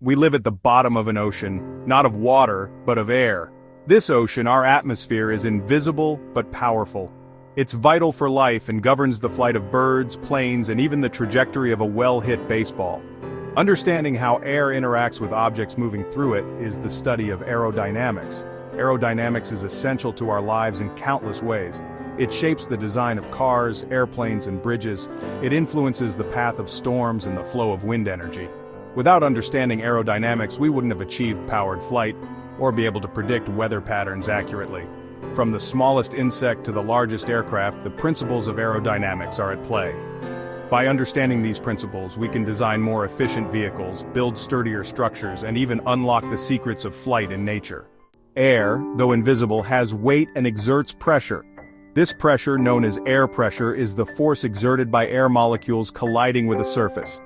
We live at the bottom of an ocean, not of water, but of air. This ocean, our atmosphere, is invisible but powerful. It's vital for life and governs the flight of birds, planes, and even the trajectory of a well-hit baseball. Understanding how air interacts with objects moving through it is the study of aerodynamics. Aerodynamics is essential to our lives in countless ways. It shapes the design of cars, airplanes, and bridges. It influences the path of storms and the flow of wind energy. Without understanding aerodynamics, we wouldn't have achieved powered flight, or be able to predict weather patterns accurately. From the smallest insect to the largest aircraft, the principles of aerodynamics are at play. By understanding these principles, we can design more efficient vehicles, build sturdier structures, and even unlock the secrets of flight in nature. Air, though invisible, has weight and exerts pressure. This pressure, known as air pressure, is the force exerted by air molecules colliding with a surface.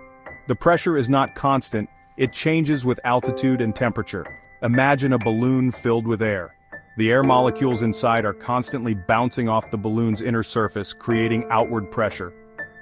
The pressure is not constant, it changes with altitude and temperature. Imagine a balloon filled with air. The air molecules inside are constantly bouncing off the balloon's inner surface, creating outward pressure.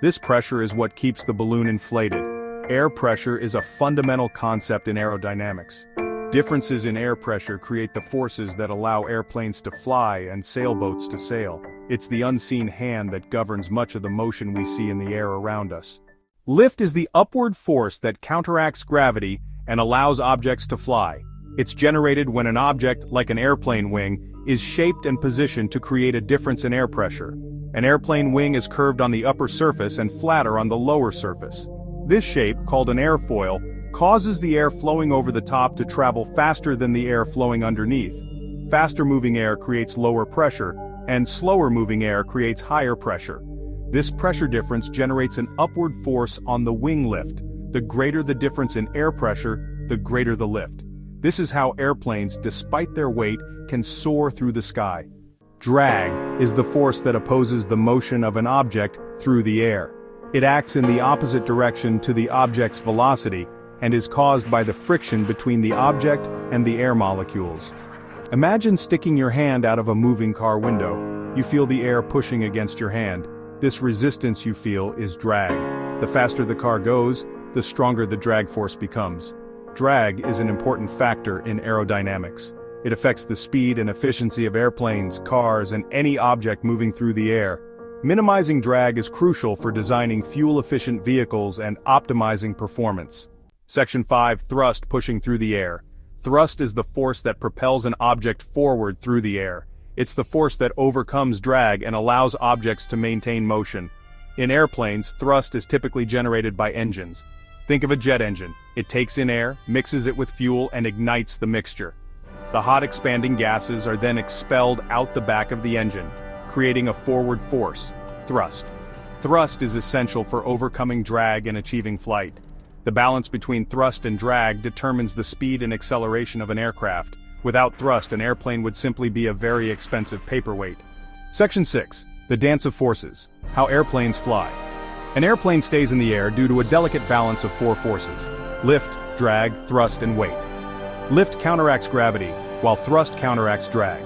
This pressure is what keeps the balloon inflated. Air pressure is a fundamental concept in aerodynamics. Differences in air pressure create the forces that allow airplanes to fly and sailboats to sail. It's the unseen hand that governs much of the motion we see in the air around us. Lift is the upward force that counteracts gravity and allows objects to fly. It's generated when an object, like an airplane wing, is shaped and positioned to create a difference in air pressure. An airplane wing is curved on the upper surface and flatter on the lower surface. This shape, called an airfoil, causes the air flowing over the top to travel faster than the air flowing underneath. Faster moving air creates lower pressure, and slower moving air creates higher pressure. This pressure difference generates an upward force on the wing lift. The greater the difference in air pressure, the greater the lift. This is how airplanes, despite their weight, can soar through the sky. Drag is the force that opposes the motion of an object through the air. It acts in the opposite direction to the object's velocity, and is caused by the friction between the object and the air molecules. Imagine sticking your hand out of a moving car window. You feel the air pushing against your hand. This resistance you feel is drag. The faster the car goes, the stronger the drag force becomes. Drag is an important factor in aerodynamics. It affects the speed and efficiency of airplanes, cars, and any object moving through the air. Minimizing drag is crucial for designing fuel-efficient vehicles and optimizing performance. Section 5. Thrust pushing through the air. Thrust is the force that propels an object forward through the air. It's the force that overcomes drag and allows objects to maintain motion. In airplanes, thrust is typically generated by engines. Think of a jet engine. It takes in air, mixes it with fuel, and ignites the mixture. The hot expanding gases are then expelled out the back of the engine, creating a forward force, thrust. Thrust is essential for overcoming drag and achieving flight. The balance between thrust and drag determines the speed and acceleration of an aircraft. Without thrust, an airplane would simply be a very expensive paperweight. Section 6. The dance of forces. How airplanes fly. An airplane stays in the air due to a delicate balance of 4 forces: lift, drag, thrust, and weight. Lift counteracts gravity, while thrust counteracts drag.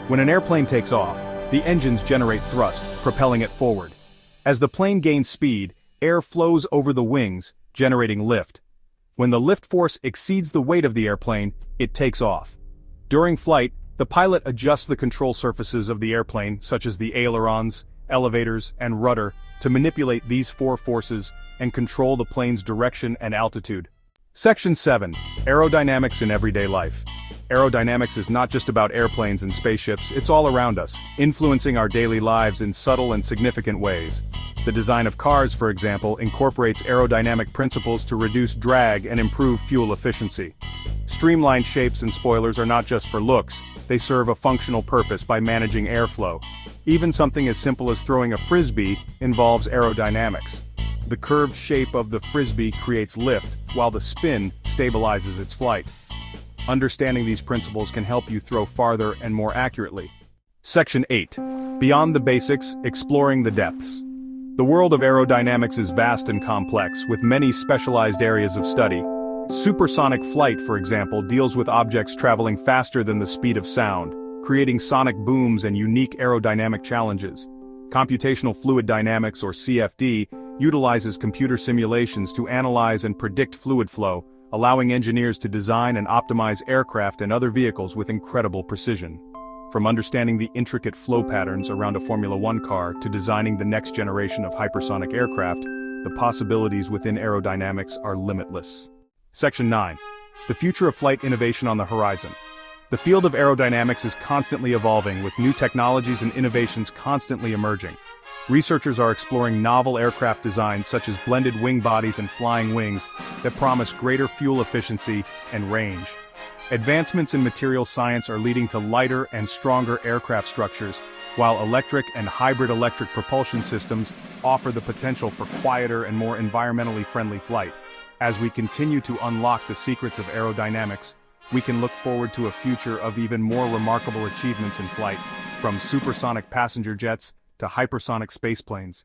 When an airplane takes off, the engines generate thrust, propelling it forward. As the plane gains speed, air flows over the wings, generating lift. When the lift force exceeds the weight of the airplane, it takes off. During flight, the pilot adjusts the control surfaces of the airplane, such as the ailerons, elevators, and rudder, to manipulate these 4 forces and control the plane's direction and altitude. Section 7. Aerodynamics in everyday life. Aerodynamics is not just about airplanes and spaceships, it's all around us, influencing our daily lives in subtle and significant ways. The design of cars, for example, incorporates aerodynamic principles to reduce drag and improve fuel efficiency. Streamlined shapes and spoilers are not just for looks, they serve a functional purpose by managing airflow. Even something as simple as throwing a frisbee involves aerodynamics. The curved shape of the frisbee creates lift, while the spin stabilizes its flight. Understanding these principles can help you throw farther and more accurately. Section 8. Beyond the basics, exploring the depths. The world of aerodynamics is vast and complex, with many specialized areas of study. Supersonic flight, for example, deals with objects traveling faster than the speed of sound, creating sonic booms and unique aerodynamic challenges. Computational fluid dynamics, or CFD, utilizes computer simulations to analyze and predict fluid flow, allowing engineers to design and optimize aircraft and other vehicles with incredible precision. From understanding the intricate flow patterns around a Formula One car to designing the next generation of hypersonic aircraft, the possibilities within aerodynamics are limitless. Section 9. The future of flight innovation on the horizon. The field of aerodynamics is constantly evolving, with new technologies and innovations constantly emerging. Researchers are exploring novel aircraft designs such as blended wing bodies and flying wings that promise greater fuel efficiency and range. Advancements in material science are leading to lighter and stronger aircraft structures, while electric and hybrid electric propulsion systems offer the potential for quieter and more environmentally friendly flight. As we continue to unlock the secrets of aerodynamics, we can look forward to a future of even more remarkable achievements in flight, from supersonic passenger jets to hypersonic spaceplanes.